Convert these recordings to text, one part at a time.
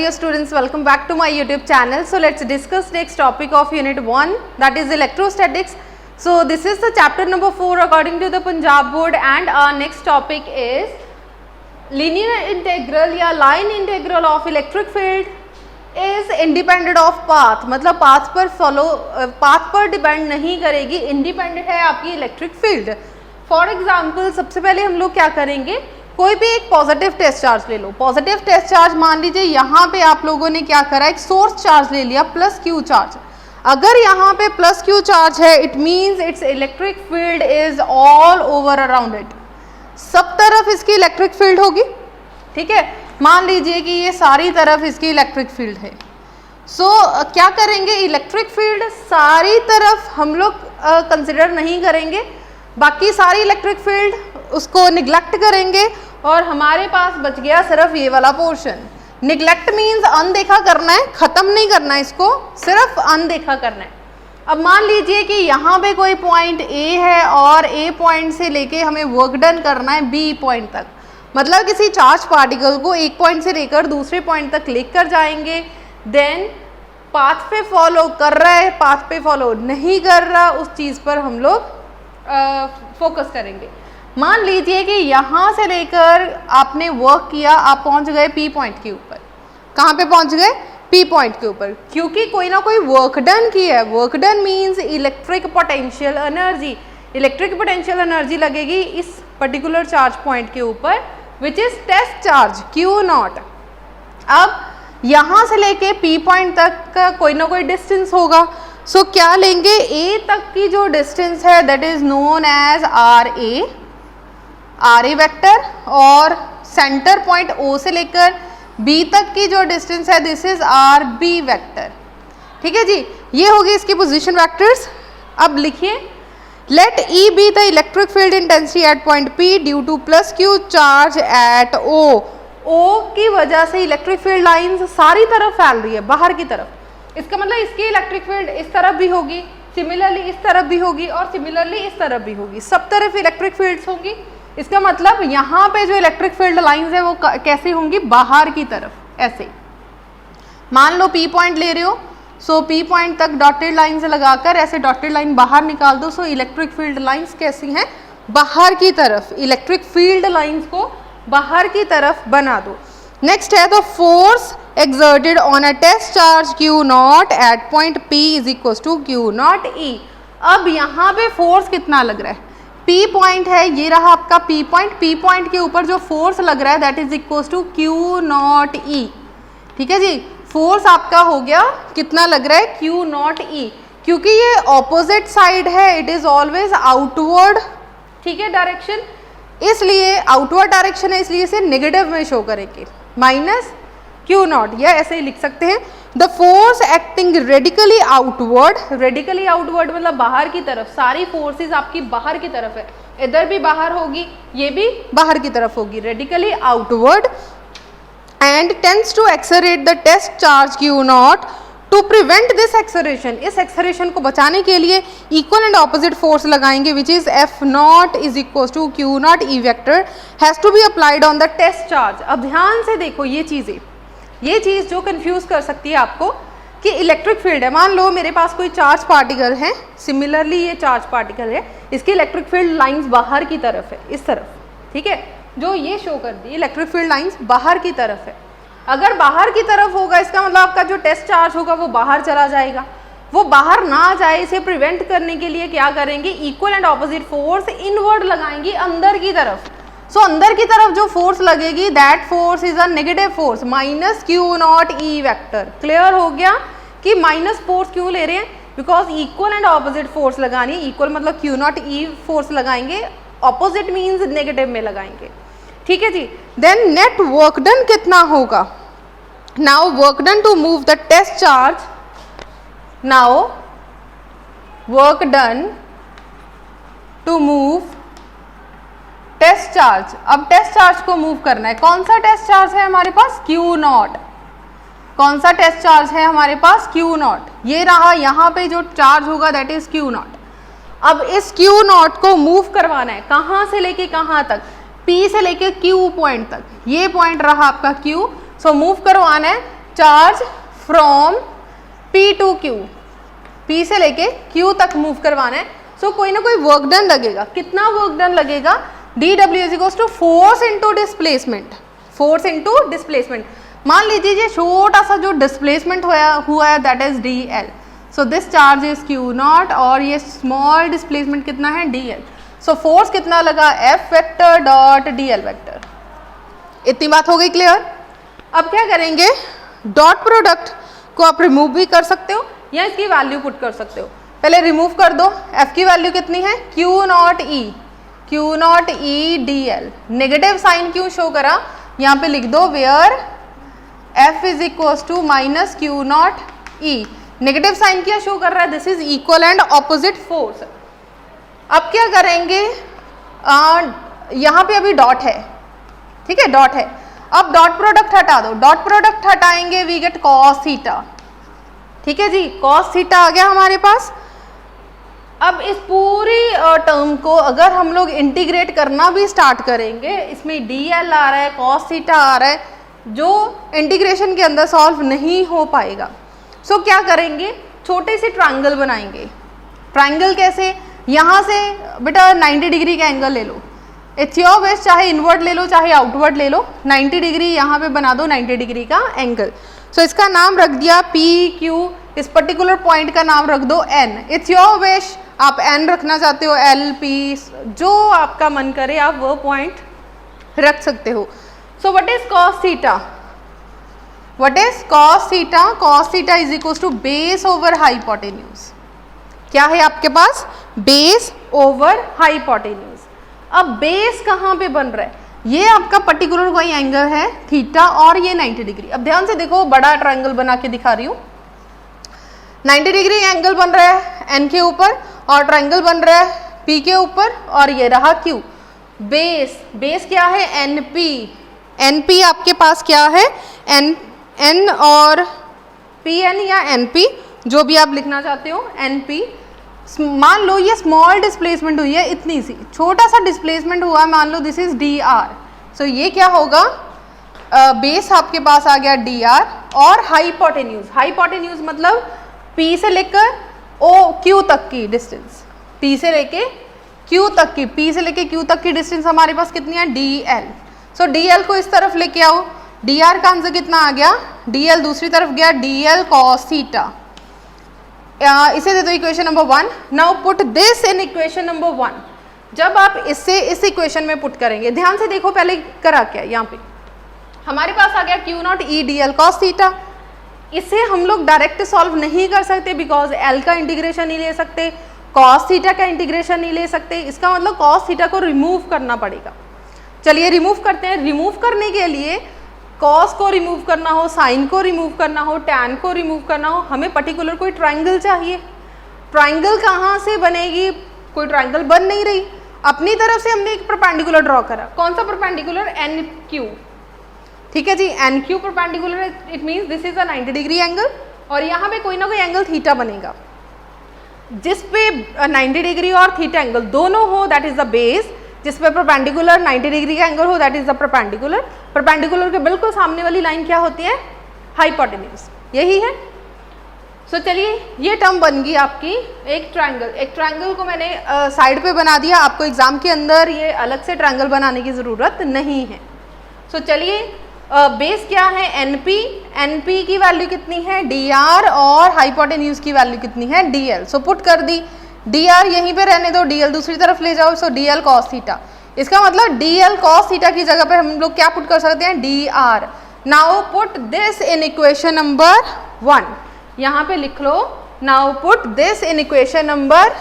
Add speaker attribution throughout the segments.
Speaker 1: dear students, welcome back to my YouTube channel. So let's discuss next topic of unit 1, that is electrostatics. So this is the chapter number 4 according to the Punjab board, and our next topic is linear integral या line integral of electric field is independent of path. मतलब path पर depend नहीं करेगी, independent है आपकी electric field. For example, सबसे पहले हम लोग क्या करेंगे, कोई भी एक पॉजिटिव टेस्ट चार्ज ले लो. पॉजिटिव टेस्ट चार्ज मान लीजिए यहाँ पे आप लोगों ने क्या करा, एक सोर्स चार्ज ले लिया प्लस क्यू चार्ज. अगर यहाँ पे प्लस क्यू चार्ज है, it means it's electric field is all over around it. सब तरफ इसकी इलेक्ट्रिक फील्ड होगी. ठीक है, मान लीजिए कि ये सारी तरफ इसकी इलेक्ट्रिक फील्ड है. सो क्या करेंगे, इलेक्ट्रिक फील्ड सारी तरफ हम लोग कंसिडर नहीं करेंगे, बाकी सारी इलेक्ट्रिक फील्ड उसको निगलेक्ट करेंगे और हमारे पास बच गया सिर्फ ये वाला पोर्शन. निगलेक्ट मीन्स अनदेखा करना है, खत्म नहीं करना है इसको, सिर्फ अनदेखा करना है. अब मान लीजिए कि यहाँ पे कोई पॉइंट ए है और ए पॉइंट से लेके हमें वर्क डन करना है बी पॉइंट तक. मतलब किसी चार्ज पार्टिकल को एक पॉइंट से लेकर दूसरे पॉइंट तक लेकर जाएंगे. देन पाथ पे फॉलो कर रहा है, पाथ पे फॉलो नहीं कर रहा, उस चीज़ पर हम लोग फोकस करेंगे. मान लीजिए कि यहाँ से लेकर आपने वर्क किया, आप पहुँच गए पी पॉइंट के ऊपर. कहाँ पे पहुँच गए, पी पॉइंट के ऊपर, क्योंकि कोई ना कोई वर्क डन किया है. Work done means electric potential energy. Electric potential energy लगेगी इस पर्टिकुलर चार्ज पॉइंट के ऊपर, which is test charge Q naught. अब यहाँ से लेके पी पॉइंट तक का कोई ना कोई डिस्टेंस होगा. सो क्या लेंगे, ए तक की जो डिस्टेंस है that is known as R A vector, और सेंटर पॉइंट ओ से लेकर बी तक की जो डिस्टेंस है this is R B vector. ठीक है जी, ये होगी इसकी पोजीशन वेक्टर्स. अब लिखिए, let E be the electric field intensity at point P due to plus Q charge at O. O की वजह से इलेक्ट्रिक फील्ड लाइंस सारी तरफ फैल रही है, बाहर की तरफ. इसका मतलब इसकी इलेक्ट्रिक फील्ड इस तरफ भी होगी, सिमिलरली इस तरफ भी होगी और सिमिलरली इस तरफ भी होगी. सब तरफ इलेक्ट्रिक फील्ड्स होंगी. इसका मतलब यहाँ पे जो इलेक्ट्रिक फील्ड लाइंस है वो कैसे होंगी, बाहर की तरफ. ऐसे मान लो पी पॉइंट ले रहे हो, सो पी पॉइंट तक डॉटेड लाइन लगाकर ऐसे डॉटेड लाइन बाहर निकाल दो. सो इलेक्ट्रिक फील्ड लाइंस कैसी हैं, बाहर की तरफ. इलेक्ट्रिक फील्ड लाइंस को बाहर की तरफ बना दो. नेक्स्ट है the force exerted on a test charge Q naught at point P is equals to Q naught E. अब यहाँ पे फोर्स कितना लग रहा है, P पॉइंट है, ये रहा आपका P पॉइंट. P पॉइंट के ऊपर जो फोर्स लग रहा है that is equals to Q naught E. ठीक है जी, फोर्स आपका हो गया कितना लग रहा है, Q naught E. क्योंकि ये ऑपोजिट साइड है, इट इज ऑलवेज आउटवर्ड. ठीक है, डायरेक्शन, इसलिए आउटवर्ड डायरेक्शन है, इसलिए इसे नेगेटिव में शो करेंगे, माइनस क्यू नॉट, या ऐसे ही लिख सकते हैं. The force acting radically outward. Radically outward मतलब बाहर की तरफ. सारी फोर्सेस आपकी बाहर की तरफ है, इधर भी बाहर होगी, ये भी बाहर की तरफ होगी, radically outward. And tends to accelerate the test charge Q naught. To prevent this acceleration, इस एक्सेलरेशन को बचाने के लिए इक्वल एंड ऑपोजिट फोर्स लगाएंगे, which is F naught is equal to Q not E vector has to be applied on the test charge. अब ध्यान से देखो ये चीज़ें, ये चीज़ जो कंफ्यूज कर सकती है आपको कि इलेक्ट्रिक फील्ड है. मान लो मेरे पास कोई चार्ज पार्टिकल है, सिमिलरली ये चार्ज पार्टिकल है, इसकी इलेक्ट्रिक फील्ड लाइंस बाहर की तरफ है, इस तरफ. ठीक है, जो ये शो कर दी इलेक्ट्रिक फील्ड लाइंस बाहर की तरफ है. अगर बाहर की तरफ होगा इसका मतलब आपका जो टेस्ट चार्ज होगा वो बाहर चला जाएगा. वो बाहर ना जाए, इसे प्रिवेंट करने के लिए क्या करेंगे, equal and opposite force inward लगाएंगे अंदर की तरफ. सो अंदर की तरफ जो फोर्स लगेगी that force is a negative force, minus Q not E vector. Clear हो गया कि माइनस फोर्स क्यों ले रहे हैं, because equal and opposite force लगानी. इक्वल मतलब क्यू नॉट ई फोर्स लगाएंगे, ऑपोजिट मीन्स नेगेटिव में लगाएंगे. ठीक है जी. देन नेट वर्क डन कितना होगा, now work done to move the test charge. Now work done to move test charge. अब टेस्ट चार्ज को मूव करना है. कौन सा टेस्ट चार्ज है हमारे पास, क्यू नॉट. कौन सा टेस्ट चार्ज है हमारे पास, क्यू नॉट. ये रहा, यहाँ पे जो चार्ज होगा दैट इज क्यू नॉट. अब इस क्यू नॉट को मूव करवाना है, कहाँ से लेके कहाँ तक, P से लेके Q पॉइंट तक. ये पॉइंट रहा आपका Q. सो मूव करवाना है charge from P to Q, P से लेके Q तक मूव करवाना है। सो कोई ना कोई वर्क डन लगेगा। कितना वर्क डन लगेगा? dW is equals to force into displacement, force into displacement. मान लीजिए ये छोटा सा जो डिस्प्लेसमेंट हुआ है that is dl। So this charge is q not और ये स्मॉल डिस्प्लेसमेंट कितना है? dl। सो फोर्स कितना लगा? F vector dot dl vector. इतनी बात हो गई क्लियर? अब क्या करेंगे? डॉट प्रोडक्ट को आप रिमूव भी कर सकते हो या इसकी वैल्यू पुट कर सकते हो। पहले रिमूव कर दो। F की वैल्यू कितनी है? Q not E dl। Negative sign क्यों शो करा? यहाँ पे लिख दो where F is equal to minus Q not E। Negative sign क्या शो कर रहा है? This is equal and opposite force. अब क्या करेंगे? यहाँ पे अभी डॉट है, ठीक है, डॉट है। अब डॉट प्रोडक्ट हटा दो। डॉट प्रोडक्ट हटाएंगे वी गेट कॉस थीटा, ठीक है जी, कॉस थीटा आ गया हमारे पास। अब इस पूरी टर्म को अगर हम लोग इंटीग्रेट करना भी स्टार्ट करेंगे, इसमें dl आ रहा है, कॉस थीटा आ रहा है, जो इंटीग्रेशन के अंदर सॉल्व नहीं हो पाएगा। सो क्या करेंगे? छोटे से ट्रायंगल बनाएंगे। ट्रायंगल कैसे? यहाँ से बेटा 90 डिग्री का एंगल ले लो। इट्स योर विश, चाहे इनवर्ड ले लो चाहे आउटवर्ड ले लो। 90 डिग्री यहाँ पे बना दो 90 डिग्री का एंगल। सो इसका नाम रख दिया PQ। इस पर्टिकुलर पॉइंट का नाम रख दो N। इट्स योर विश, आप N रखना चाहते हो, LP, जो आपका मन करे आप वो पॉइंट रख सकते हो। So what is cos theta? What is cos theta? Cos theta is equal to base over hypotenuse. क्या है आपके पास? Base over hypotenuse. अब बेस कहाँ पे बन रहा है? ये आपका पर्टिकुलर कोई एंगल है थीटा और ये 90 डिग्री। अब ध्यान से देखो, बड़ा ट्रायंगल बना के दिखा रही हूँ। 90 डिग्री एंगल बन रहा है N के ऊपर और ट्रायंगल बन रहा है P के ऊपर और ये रहा Q। बेस क्या है? NP। NP आपके पास क्या है? N और PN या NP, जो भी आप लिखना चाहते हो, NP। मान लो ये स्मॉल डिस्प्लेसमेंट हुई है, इतनी सी छोटा सा डिस्प्लेसमेंट हुआ, मान लो दिस इज dr। सो ये क्या होगा? बेस आपके पास आ गया dr और हाइपोटेन्यूज। हाइपोटेन्यूज मतलब P से लेकर Q तक की डिस्टेंस, P से लेके Q तक की, P से लेके Q तक की डिस्टेंस हमारे पास कितनी है? dl। सो dl को इस तरफ लेके आओ। dr का आंसर कितना आ गया? dl दूसरी तरफ गया dl cos थीटा। इसे दे दो equation number 1। Now put this in equation number 1। जब आप इससे इस इक्वेशन में पुट करेंगे, ध्यान से देखो पहले करा क्या। यहाँ पे हमारे पास आ गया Q not E dl cos theta. इसे हम लोग डायरेक्ट सॉल्व नहीं कर सकते बिकॉज L का इंटीग्रेशन नहीं ले सकते, cos थीटा का इंटीग्रेशन नहीं ले सकते। इसका मतलब cos थीटा को रिमूव करना पड़ेगा। चलिए रिमूव करते हैं। रिमूव करने के लिए कॉस को रिमूव करना हो, साइन को रिमूव करना हो, टैन को रिमूव करना हो, हमें पर्टिकुलर कोई ट्रायंगल चाहिए। ट्रायंगल कहाँ से बनेगी? कोई ट्रायंगल बन नहीं रही। अपनी तरफ से हमने एक परपेंडिकुलर ड्रॉ करा। कौन सा परपेंडिकुलर? NQ, ठीक है जी, NQ perpendicular. It means this is a 90 degree angle और यहाँ पे कोई ना कोई एंगल थीटा बनेगा जिस पे 90 डिग्री और थीटा एंगल दोनों हो, दैट इज द बेस। जिस पे परपेंडिकुलर 90 डिग्री का एंगल हो, that is the perpendicular. Perpendicular के बिल्कुल सामने वाली लाइन क्या होती है? हाइपोटेन्यूज। यही है। सो चलिए ये टर्म बन गई आपकी एक ट्रायंगल। एक ट्रायंगल को मैंने साइड पे बना दिया। आपको एग्जाम के अंदर ये अलग से ट्रायंगल बनाने की ज़रूरत नहीं है। सो चलिए बेस क्या है? NP। NP की वैल्यू कितनी है? dr और हाइपोटेन्यूज की वैल्यू कितनी है? dl। सो पुट कर दी। dr यहीं पे रहने दो, dl दूसरी तरफ ले जाओ। सो dl cos थीटा। इसका मतलब dl cos थीटा की जगह पे हम लोग क्या पुट कर सकते हैं? dr। Now put this in equation number 1। यहाँ पे लिख लो now put this in equation number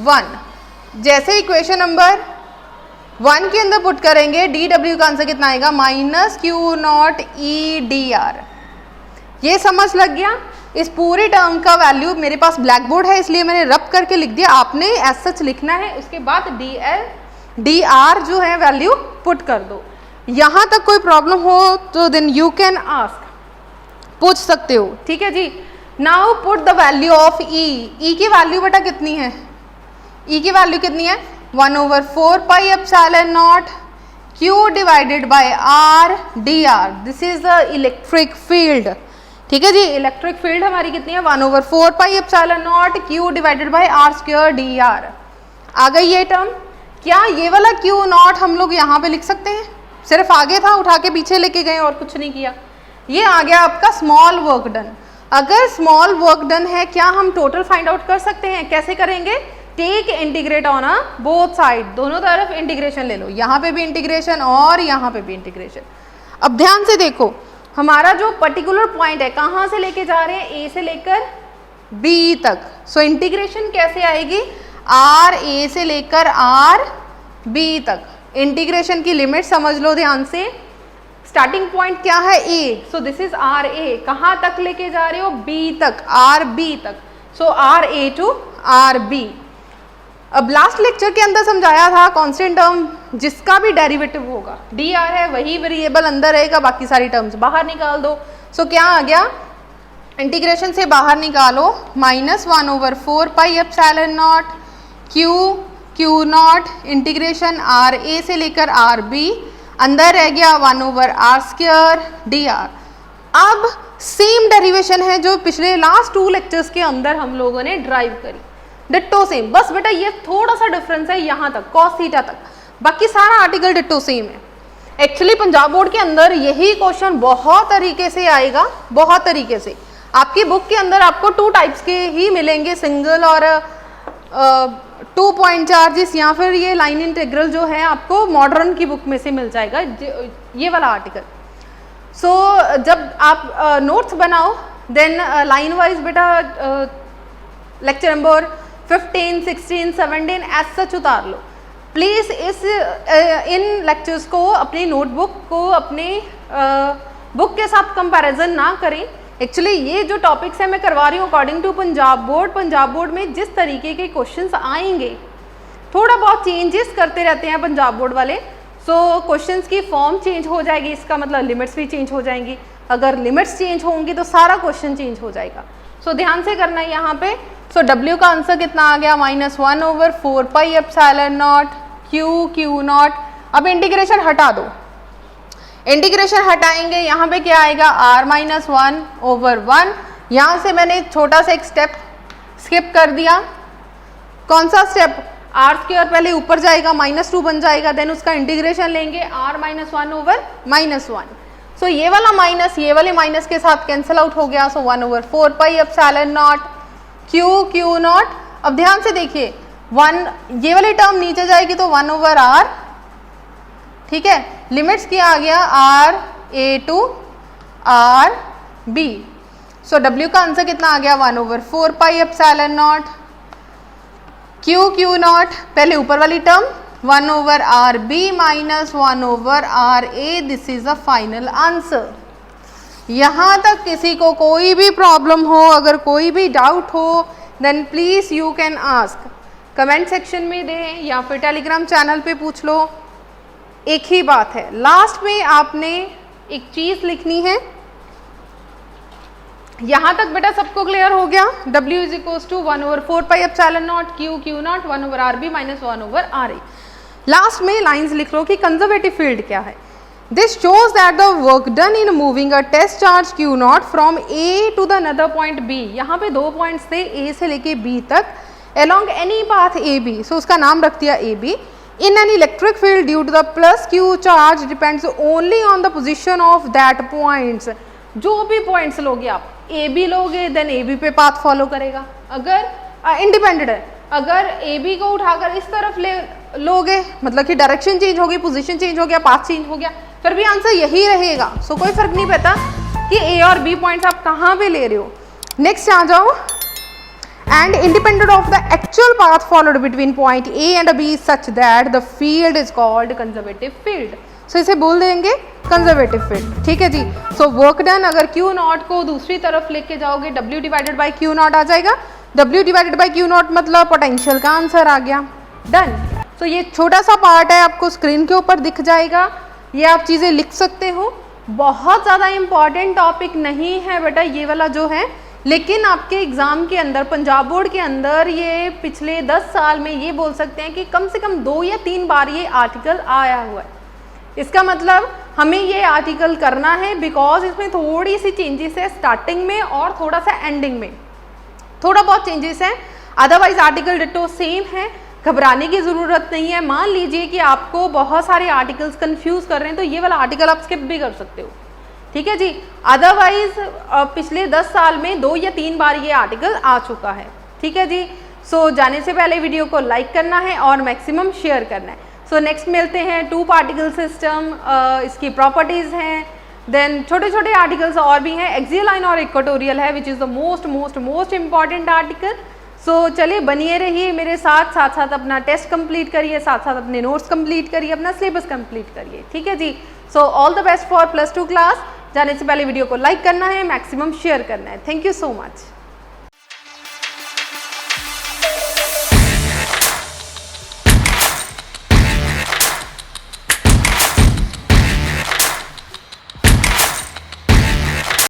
Speaker 1: 1। जैसे इक्वेशन नंबर 1 के अंदर पुट करेंगे, dw का आंसर कितना आएगा? Minus Q not E dr। ये समझ लग गया? इस पूरी टर्म का वैल्यू मेरे पास ब्लैक बोर्ड है इसलिए मैंने रब करके लिख दिया। आपने एज सच लिखना है। उसके बाद dr जो है वैल्यू पुट कर दो। यहाँ तक कोई प्रॉब्लम हो तो देन यू कैन आस्क, पूछ सकते हो, ठीक है जी। Now put the value of E की वैल्यू बेटा कितनी है? E की वैल्यू कितनी है? 1/4 pi epsilon not Q divided by R dr। This is the electric field, ठीक है जी। इलेक्ट्रिक फील्ड हमारी कितनी है 1/4 pi epsilon not Q divided by r square dr। आ गई ये टर्म। क्या ये वाला Q नॉट हम लोग यहाँ पे लिख सकते हैं? सिर्फ आगे था, उठा के पीछे लेके गए और कुछ नहीं किया। ये आ गया आपका स्मॉल वर्क डन। अगर स्मॉल वर्क डन है, क्या हम टोटल फाइंड आउट कर सकते हैं? कैसे करेंगे? Take integrate on a both side, दोनों तरफ इंटीग्रेशन ले लो, यहाँ पे भी इंटीग्रेशन और यहाँ पे भी इंटीग्रेशन। अब ध्यान से देखो, हमारा जो पर्टिकुलर पॉइंट है कहाँ से लेके जा रहे हैं? ए से लेकर बी तक। सो इंटीग्रेशन कैसे आएगी? आर ए से लेकर आर बी तक। इंटीग्रेशन की लिमिट समझ लो ध्यान से। स्टार्टिंग पॉइंट क्या है? ए। So this is R A. कहाँ तक लेके जा रहे हो? बी तक, आर बी तक। So R A to R B. अब लास्ट लेक्चर के अंदर समझाया था कांस्टेंट टर्म जिसका भी डेरिवेटिव होगा, डी आर है वही वेरिएबल अंदर रहेगा, बाकी सारी टर्म्स बाहर निकाल दो। सो क्या आ गया? इंटीग्रेशन से बाहर निकालो -1/4 pi epsilon not Q naught integration R A से लेकर आर बी, अंदर रह गया 1/r स्क्वायर dr। अब सेम डेरिवेशन है जो पिछले लास्ट 2 लेक्चर्स के अंदर हम लोगों ने ड्राइव करी, डिट्टो सेम। बस बेटा ये थोड़ा सा डिफरेंस है यहाँ तक, cos थीटा तक, बाकी सारा आर्टिकल डिट्टो सेम है। एक्चुअली पंजाब बोर्ड के अंदर यही क्वेश्चन बहुत तरीके से आएगा, बहुत तरीके से। आपकी बुक के अंदर आपको 2 टाइप्स के ही मिलेंगे, सिंगल और 2 पॉइंट चार्जेस, या फिर ये लाइन इंटीग्रल जो है आपको मॉडर्न की बुक में से मिल जाएगा ये वाला आर्टिकल। सो जब आप नोट्स बनाओ देन लाइन वाइज बेटा लेक्चर नंबर 15, 16, 17 एज सच उतार लो। प्लीज़ इन लेक्चर्स को अपनी नोटबुक को अपने बुक के साथ कंपैरिजन ना करें। एक्चुअली ये जो टॉपिक्स है मैं करवा रही हूँ अकॉर्डिंग टू पंजाब बोर्ड में जिस तरीके के क्वेश्चंस आएंगे, थोड़ा बहुत चेंजेस करते रहते हैं पंजाब बोर्ड वाले। सो क्वेश्चंस की फॉर्म चेंज हो जाएगी, इसका मतलब लिमिट्स भी चेंज हो जाएंगी। अगर लिमिट्स चेंज होंगी तो सारा क्वेश्चन चेंज हो जाएगा। सो ध्यान से करना है यहाँ पे। सो W का आंसर कितना आ गया? -1/4 pi epsilon not Q not. अब इंटीग्रेशन हटा दो, इंटीग्रेशन हटाएंगे, यहाँ पे क्या आएगा? r-1/1। यहाँ से मैंने छोटा सा एक स्टेप स्किप कर दिया। कौन सा स्टेप? r स्क्वायर पहले ऊपर जाएगा, -2 बन जाएगा, देन उसका इंटीग्रेशन लेंगे r-1/-1। सो ये वाला माइनस ये वाले माइनस के साथ कैंसिल आउट हो गया। सो 1/4 pi epsilon not Q not. अब ध्यान से देखिए, 1 ये वाली टर्म नीचे जाएगी तो 1/r, ठीक है। लिमिट्स क्या आ गया? r a to r b। So W का आंसर कितना आ गया? 1/4 pi epsilon not Q not, पहले ऊपर वाली term 1/rb minus 1/ra। This is a final answer. यहाँ तक किसी को कोई भी प्रॉब्लम हो, अगर कोई भी डाउट हो, then please you can ask, comment section में दें या फिर टेलीग्राम चैनल पे पूछ लो। एक ही बात है, लास्ट में आपने एक चीज लिखनी है। यहाँ तक बेटा सबको क्लियर हो गया? W is equals to 1/4 pi epsilon not Q not 1/rb minus 1/ra। Last में लाइंस लिख लो कि कंजर्वेटिव फील्ड क्या है। This shows that the work done in moving a test charge Q not from A to the another point B। यहाँ पे 2 points थे A से लेके B तक, along any path AB, so उसका नाम रख दिया AB। In an electric field due to the plus Q charge depends only on the position of that points। जो भी पॉइंट्स लोगे आप, AB लोगे देन AB पे पाथ फॉलो करेगा। अगर इंडिपेंडेंट है, अगर AB को उठाकर इस तरफ ले लोगे मतलब कि डायरेक्शन चेंज हो गई, पोजीशन चेंज हो गया, पाथ चेंज हो गया, फिर भी आंसर यही रहेगा। सो कोई फर्क नहीं पड़ता कि A और B पॉइंट्स आप कहाँ पे ले रहे हो। नेक्स्ट आ जाओ। And independent of the actual path followed between point A and B such that the field is called conservative field। So इसे बोल देंगे conservative field, ठीक है जी। So work done, अगर Q नॉट को दूसरी तरफ लेके जाओगे W divided by Q naught आ जाएगा। W divided by Q naught मतलब पोटेंशियल का आंसर आ गया। डन। So ये छोटा सा पार्ट है, आपको स्क्रीन के ऊपर दिख जाएगा, ये आप चीज़ें लिख सकते हो। बहुत ज़्यादा इंपॉर्टेंट टॉपिक नहीं है बेटा ये वाला जो है, लेकिन आपके एग्ज़ाम के अंदर पंजाब बोर्ड के अंदर ये पिछले 10 साल में ये बोल सकते हैं कि कम से कम 2 या 3 बार ये आर्टिकल आया हुआ है। इसका मतलब हमें ये आर्टिकल करना है बिकॉज इसमें थोड़ी सी चेंजेस है स्टार्टिंग में और थोड़ा सा एंडिंग में, थोड़ा बहुत चेंजेस हैं, अदरवाइज आर्टिकल डिटो सेम है, घबराने की ज़रूरत नहीं है। मान लीजिए कि आपको बहुत सारे आर्टिकल्स कंफ्यूज कर रहे हैं तो ये वाला आर्टिकल आप स्किप भी कर सकते हो, ठीक है जी। अदरवाइज पिछले 10 साल में 2 या 3 बार ये आर्टिकल आ चुका है, ठीक है जी। सो जाने से पहले वीडियो को लाइक करना है और मैक्सिमम शेयर करना है। सो नेक्स्ट मिलते हैं 2 पार्टिकल सिस्टम, इसकी प्रॉपर्टीज़ हैं, देन छोटे छोटे आर्टिकल्स और भी हैं, एक्सियल लाइन और इक्वेटोरियल है which is the most important article. So चलिए बनिए रहिए मेरे साथ, साथ साथ अपना टेस्ट कंप्लीट करिए, साथ साथ अपने नोट्स कंप्लीट करिए, अपना सिलेबस कंप्लीट करिए, ठीक है जी। So all the best for +2 class. जाने से पहले वीडियो को लाइक करना है, मैक्सिमम शेयर करना है। Thank you so much.